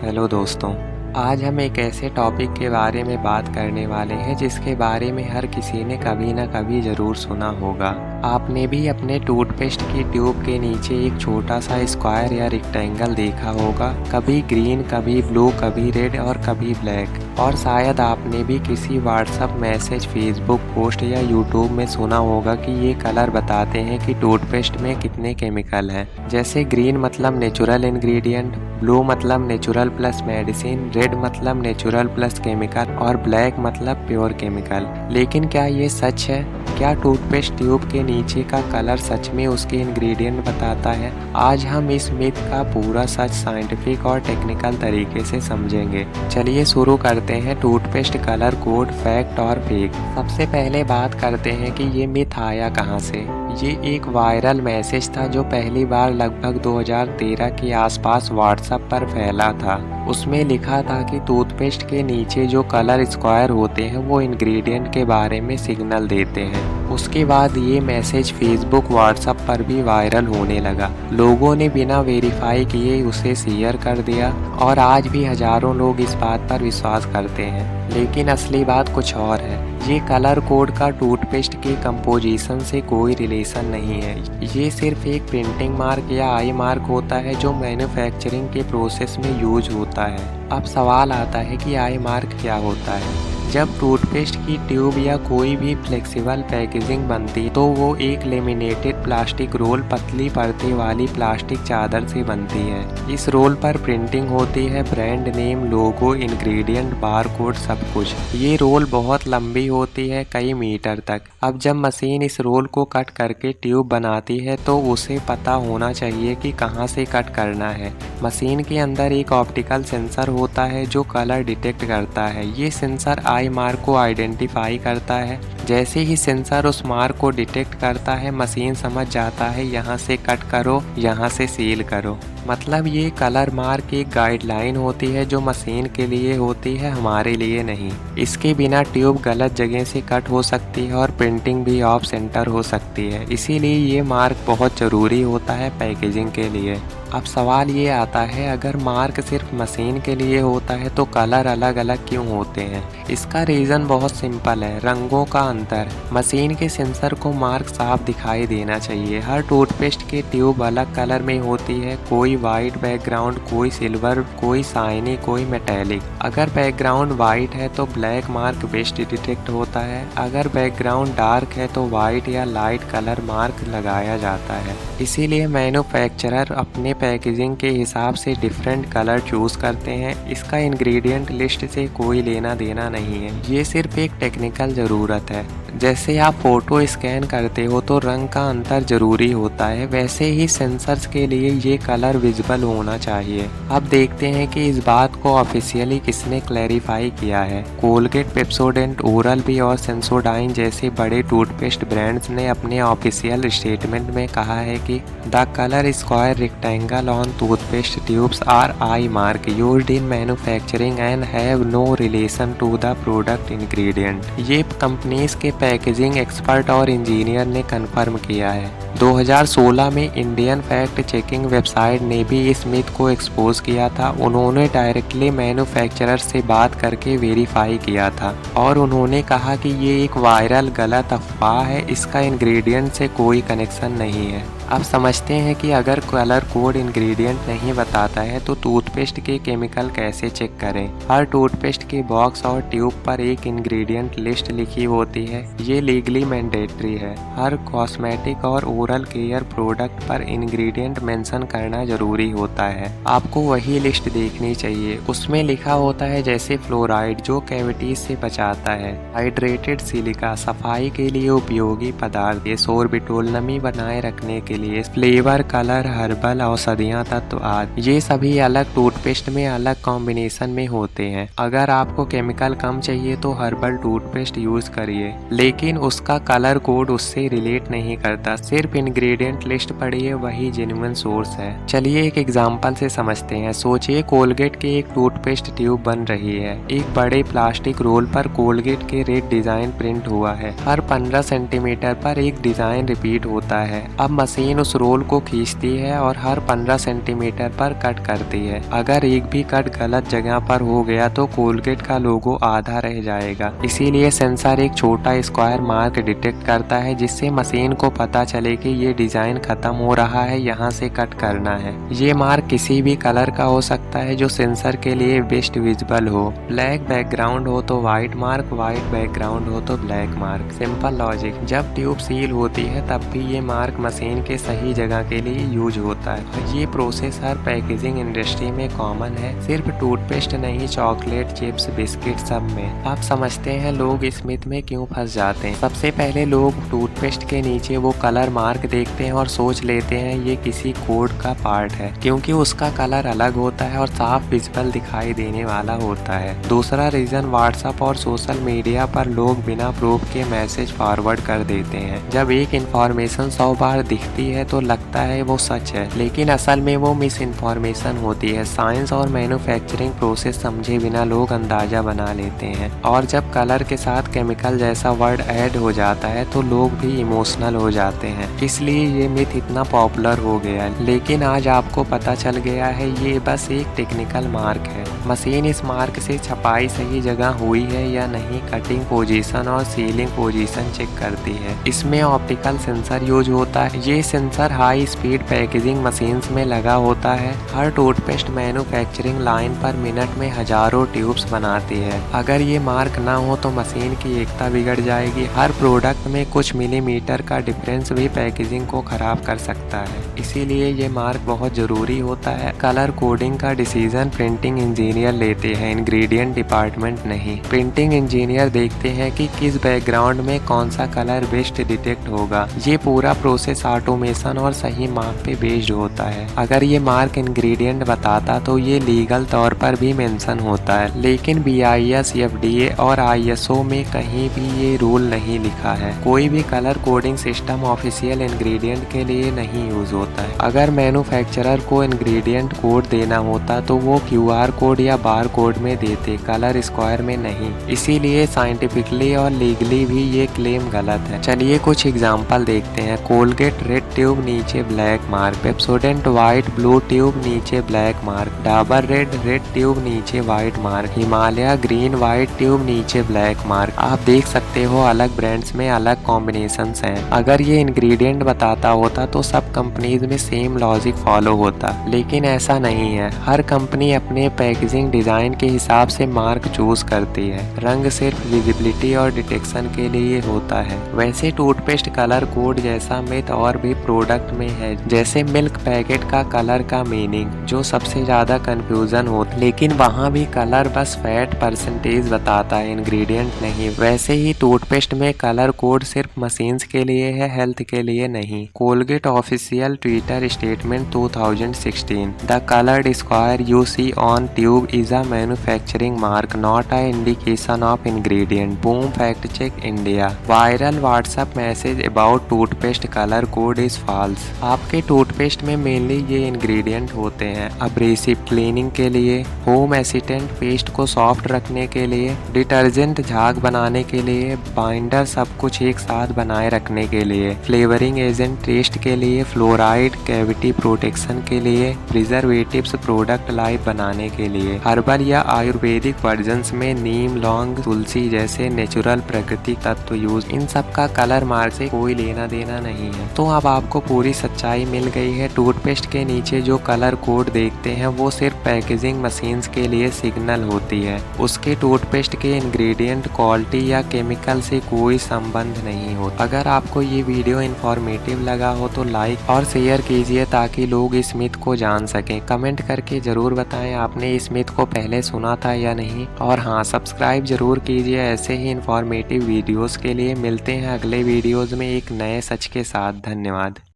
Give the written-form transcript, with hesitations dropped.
Hello दोस्तों, आज हम एक ऐसे टॉपिक के बारे में बात करने वाले हैं जिसके बारे में हर किसी ने कभी ना कभी ज़रूर सुना होगा। आपने भी अपने टूथपेस्ट की ट्यूब के नीचे एक छोटा सा स्क्वायर या रेक्टेंगल देखा होगा, कभी ग्रीन, कभी ब्लू, कभी रेड और कभी ब्लैक। और शायद आपने भी किसी व्हाट्सएप मैसेज, फेसबुक पोस्ट या यूट्यूब में सुना होगा कि ये कलर बताते हैं कि टूथपेस्ट में कितने केमिकल हैं। जैसे ग्रीन मतलब नेचुरल इंग्रेडिएंट, ब्लू मतलब नेचुरल प्लस मेडिसिन, रेड मतलब नेचुरल प्लस केमिकल और ब्लैक मतलब प्योर केमिकल। लेकिन क्या ये सच है? क्या टूथपेस्ट ट्यूब के नीचे का कलर सच में उसके इंग्रेडिएंट बताता है? आज हम इस मिथ का पूरा सच साइंटिफिक और टेक्निकल तरीके से समझेंगे। चलिए शुरू करते हैं टूथपेस्ट कलर कोड, फैक्ट और फेक। सबसे पहले बात करते हैं कि ये मिथ आया कहाँ से। ये एक वायरल मैसेज था जो पहली बार लगभग 2013 के आसपास व्हाट्सएप पर फैला था। उसमें लिखा था कि टूथपेस्ट के नीचे जो कलर स्क्वायर होते हैं वो इंग्रेडिएंट के बारे में सिग्नल देते हैं। उसके बाद ये मैसेज फेसबुक, व्हाट्सएप पर भी वायरल होने लगा। लोगों ने बिना वेरीफाई किए उसे शेयर कर दिया और आज भी हजारों लोग इस बात पर विश्वास करते हैं। लेकिन असली बात कुछ और है। ये कलर कोड का टूथपेस्ट के कंपोजिशन से कोई रिलेशन नहीं है। ये सिर्फ एक प्रिंटिंग मार्क या आई मार्क होता है जो मैन्युफैक्चरिंग के प्रोसेस में यूज होता है। अब सवाल आता है कि आई मार्क क्या होता है। जब टूथपेस्ट की ट्यूब या कोई भी फ्लेक्सिबल पैकेजिंग बनती तो वो एक लेमिनेटेड प्लास्टिक रोल, पतली परतें वाली प्लास्टिक चादर से बनती है। इस रोल पर प्रिंटिंग होती है, ब्रांड नेम, लोगो, इंग्रेडिएंट, बारकोड, सब कुछ। ये रोल बहुत लंबी होती है, कई मीटर तक। अब जब मशीन इस रोल को कट करके ट्यूब बनाती है तो उसे पता होना चाहिए कि कहाँ से कट करना है। मशीन के अंदर एक ऑप्टिकल सेंसर होता है जो कलर डिटेक्ट करता है। ये सेंसर आई मार्क को आइडेंटिफाई करता है। जैसे ही सेंसर उस मार्क को डिटेक्ट करता है, मशीन समझ जाता है यहाँ से कट करो, यहाँ से सील करो। मतलब ये कलर मार्क एक गाइडलाइन होती है जो मशीन के लिए होती है, हमारे लिए नहीं। इसके बिना ट्यूब गलत जगह से कट हो सकती है और प्रिंटिंग भी ऑफ सेंटर हो सकती है। इसीलिए ये मार्क बहुत ज़रूरी होता है पैकेजिंग के लिए। अब सवाल ये आता है, अगर मार्क सिर्फ मशीन के लिए होता है तो कलर अलग अलग क्यों होते हैं? इसका रीज़न बहुत सिंपल है, रंगों का अंतर। मशीन के सेंसर को मार्क साफ दिखाई देना चाहिए। हर टूथपेस्ट की ट्यूब अलग कलर में होती है, कोई वाइट बैकग्राउंड, कोई सिल्वर, कोई शाइनी, कोई मेटेलिक। अगर बैकग्राउंड वाइट है तो ब्लैक मार्क बेस्ट डिटेक्ट होता है। अगर बैकग्राउंड डार्क है तो वाइट या लाइट कलर मार्क लगाया जाता है। इसीलिए मैन्युफैक्चरर अपने पैकेजिंग के हिसाब से डिफरेंट कलर चूज करते हैं। इसका इंग्रेडिएंट लिस्ट से कोई लेना देना नहीं है, ये सिर्फ एक टेक्निकल ज़रूरत है। जैसे आप फोटो स्कैन करते हो तो रंग का अंतर जरूरी होता है, वैसे ही सेंसर्स के लिए ये कलर विजिबल होना चाहिए। अब देखते हैं कि इस बात को ऑफिशियली किसने क्लैरिफाई किया है। कोलगेट, पेप्सोडेंट, ओरल बी और सेंसोडाइन जैसे बड़े टूथपेस्ट ब्रांड्स ने अपने ऑफिशियल स्टेटमेंट में कहा है कि the colour square rectangle on toothpaste tubes are eye mark used in manufacturing and have no relation to the product ingredient. ये कंपनीज के पैकेजिंग एक्सपर्ट और इंजीनियर ने कंफर्म किया है। 2016 में इंडियन फैक्ट चेकिंग वेबसाइट ने भी इस मिथ को एक्सपोज किया था। उन्होंने डायरेक्टली मैन्युफैक्चरर से बात करके वेरीफाई किया था और उन्होंने कहा कि ये एक वायरल गलत अफवाह है, इसका इंग्रेडिएंट से कोई कनेक्शन नहीं है। अब समझते हैं कि अगर कलर कोड इंग्रेडिएंट नहीं बताता है तो टूथपेस्ट के केमिकल कैसे चेक करें। हर टूथपेस्ट के बॉक्स और ट्यूब पर एक इंग्रेडिएंट लिस्ट लिखी होती है, ये लीगली मैंडेटरी है। हर कॉस्मेटिक और ओरल केयर प्रोडक्ट पर इंग्रेडिएंट मेंशन करना जरूरी होता है। आपको वही लिस्ट देखनी चाहिए। उसमें लिखा होता है जैसे फ्लोराइड जो कैविटीज से बचाता है, हाइड्रेटेड सिलिका सफाई के लिए उपयोगी पदार्थ, ये सोर्बिटोल नमी बनाए रखने के लिए, फ्लेवर, कलर, हर्बल, औषधियाँ तत्व आदि। ये सभी अलग टूथपेस्ट में अलग कॉम्बिनेशन में होते हैं। अगर आपको केमिकल कम चाहिए तो हर्बल टूथपेस्ट यूज करिए, लेकिन उसका कलर कोड उससे रिलेट नहीं करता। सिर्फ इंग्रेडिएंट लिस्ट पढ़िए, वही जेन्युइन सोर्स है। चलिए एक एग्जांपल से समझते हैं। सोचिए कोलगेट की एक टूथपेस्ट ट्यूब बन रही है। एक बड़े प्लास्टिक रोल पर कोलगेट के रेड डिजाइन प्रिंट हुआ है। हर 15 सेंटीमीटर पर एक डिजाइन रिपीट होता है। अब मशीन मशीन उस रोल को खींचती है और हर 15 सेंटीमीटर पर कट करती है। अगर एक भी कट गलत जगह पर हो गया तो कोलगेट का लोगो आधा रह जाएगा। इसीलिए सेंसर एक छोटा स्क्वायर मार्क डिटेक्ट करता है, जिससे मशीन को पता चले कि ये डिजाइन खत्म हो रहा है, यहाँ से कट करना है। ये मार्क किसी भी कलर का हो सकता है जो सेंसर के लिए बेस्ट विजिबल हो। ब्लैक बैकग्राउंड हो तो व्हाइट मार्क, व्हाइट बैकग्राउंड हो तो ब्लैक मार्क। Simple logic. जब ट्यूब सील होती है तब भी ये मार्क मशीन के सही जगह के लिए यूज होता है। ये प्रोसेस हर पैकेजिंग इंडस्ट्री में कॉमन है, सिर्फ टूथपेस्ट नहीं, चॉकलेट, चिप्स, बिस्किट सब में। आप समझते हैं लोग इस मिथ में क्यों फंस जाते हैं। सबसे पहले लोग टूथपेस्ट के नीचे वो कलर मार्क देखते हैं और सोच लेते हैं ये किसी कोड का पार्ट है, क्योंकि उसका कलर अलग होता है और साफ विजिबल दिखाई देने वाला होता है। दूसरा रीजन, व्हाट्सएप और सोशल मीडिया पर लोग बिना प्रूफ के मैसेज फॉरवर्ड कर देते हैं। जब एक इंफॉर्मेशन 100 बार दिखती है तो लगता है वो सच है, लेकिन असल में वो मिस इन्फॉर्मेशन होती है। साइंस और मैन्युफैक्चरिंग प्रोसेस समझे बिना लोग अंदाजा बना लेते हैं, और जब कलर के साथ केमिकल जैसा वर्ड ऐड हो जाता है तो लोग भी इमोशनल हो जाते हैं। इसलिए ये मिथ इतना पॉपुलर हो गया है। लेकिन आज आपको पता चल गया है ये बस एक टेक्निकल मार्क है। मशीन इस मार्क से छपाई सही जगह हुई है या नहीं, कटिंग पोजीशन और सीलिंग पोजीशन चेक करती है। इसमें ऑप्टिकल सेंसर यूज होता है। ये sensor high speed packaging machines में लगा होता है। हर टूथपेस्ट मैन्युफैक्चरिंग लाइन पर मिनट में हजारों ट्यूब्स बनाती है। अगर ये मार्क ना हो तो मशीन की एकता बिगड़ जाएगी। हर प्रोडक्ट में कुछ मिलीमीटर का डिफरेंस भी पैकेजिंग को खराब कर सकता है। इसीलिए ये मार्क बहुत जरूरी होता है। कलर कोडिंग का डिसीजन प्रिंटिंग इंजीनियर लेते हैं, इंग्रेडिएंट डिपार्टमेंट नहीं। प्रिंटिंग इंजीनियर देखते हैं कि किस बैकग्राउंड में कौन सा कलर बेस्ट डिटेक्ट होगा। ये पूरा प्रोसेस ऑटोमेशन और सही माप पे बेस्ड होता है। अगर ये मार्क इंग्रेडिएंट बताता तो ये लीगल तौर पर भी मेंशन होता है, लेकिन BIS, FDA और ISO में कहीं भी ये रूल नहीं लिखा है। कोई भी colour coding system official ingredient के लिए नहीं यूज होता है। अगर मैन्युफैक्चरर को इंग्रेडिएंट कोड देना होता तो वो QR कोड या बार कोड में देते, कलर स्क्वायर में नहीं। इसीलिए साइंटिफिकली और लीगली भी ये क्लेम गलत है। चलिए कुछ एग्जांपल देखते हैं। कोलगेट रेड ट्यूब नीचे black mark, Pepsodent white blue tube नीचे black mark, Dabur red tube नीचे white mark, Himalaya green white tube नीचे ब्लैक मार्क। आप देख सकते हो अलग ब्रांड्स में अलग कॉम्बिनेशंस हैं। अगर ये इंग्रेडिएंट बताता होता तो सब कंपनीज में सेम लॉजिक फॉलो होता, लेकिन ऐसा नहीं है। हर कंपनी अपने पैकेजिंग डिजाइन के हिसाब से मार्क चूज करती है। रंग सिर्फ विजिबिलिटी और डिटेक्शन के लिए होता है। वैसे टूथपेस्ट कलर कोड जैसा मिथ और भी प्रोडक्ट में है, जैसे मिल्क पैकेट का कलर का मीनिंग, जो सबसे ज्यादा कंफ्यूजन होता, लेकिन वहाँ भी कलर बस फैट परसेंटेज बताता है, इंग्रेडिएंट नहीं। वैसे ही टूथपेस्ट में कलर कोड सिर्फ मशीन्स के लिए है, हेल्थ के लिए नहीं। Colgate official Twitter statement 2016, the coloured square you see on tube is a manufacturing mark, not a indication of ingredient. Boom fact check India. Viral WhatsApp message about toothpaste colour code is false. आपके टूथपेस्ट में mainly ये ingredient होते हैं: abrasive cleaning के लिए, humectant paste को soft रखने के लिए, डिटर्जेंट झाग बनाने के लिए, बाइंडर सब कुछ एक साथ बनाए रखने के लिए, फ्लेवरिंग एजेंट टेस्ट के लिए, फ्लोराइड कैविटी प्रोटेक्शन के लिए, प्रिजर्वेटिव्स प्रोडक्ट लाइफ बनाने के लिए, हर्बल या आयुर्वेदिक वर्जन्स में नीम, लौंग, तुलसी जैसे नेचुरल प्राकृतिक तत्व यूज। इन सब का कलर मार्क से कोई लेना देना नहीं है। तो अब आपको पूरी सच्चाई मिल गई है। टूथपेस्ट के नीचे जो कलर कोड देखते हैं वो सिर्फ पैकेजिंग मशीन्स के लिए सिग्नल होती है। उसके टूथपेस्ट के इंग्रेडिएंट, क्वालिटी या केमिकल से कोई संबंध नहीं होता। अगर आपको ये वीडियो इंफॉर्मेटिव लगा हो तो लाइक और शेयर कीजिए ताकि लोग इस मिथ को जान सकें। कमेंट करके जरूर बताएं आपने इस मिथ को पहले सुना था या नहीं। और हाँ, सब्सक्राइब जरूर कीजिए ऐसे ही इंफॉर्मेटिव वीडियोस के लिए। मिलते हैं अगले वीडियोस में एक नए सच के साथ। धन्यवाद।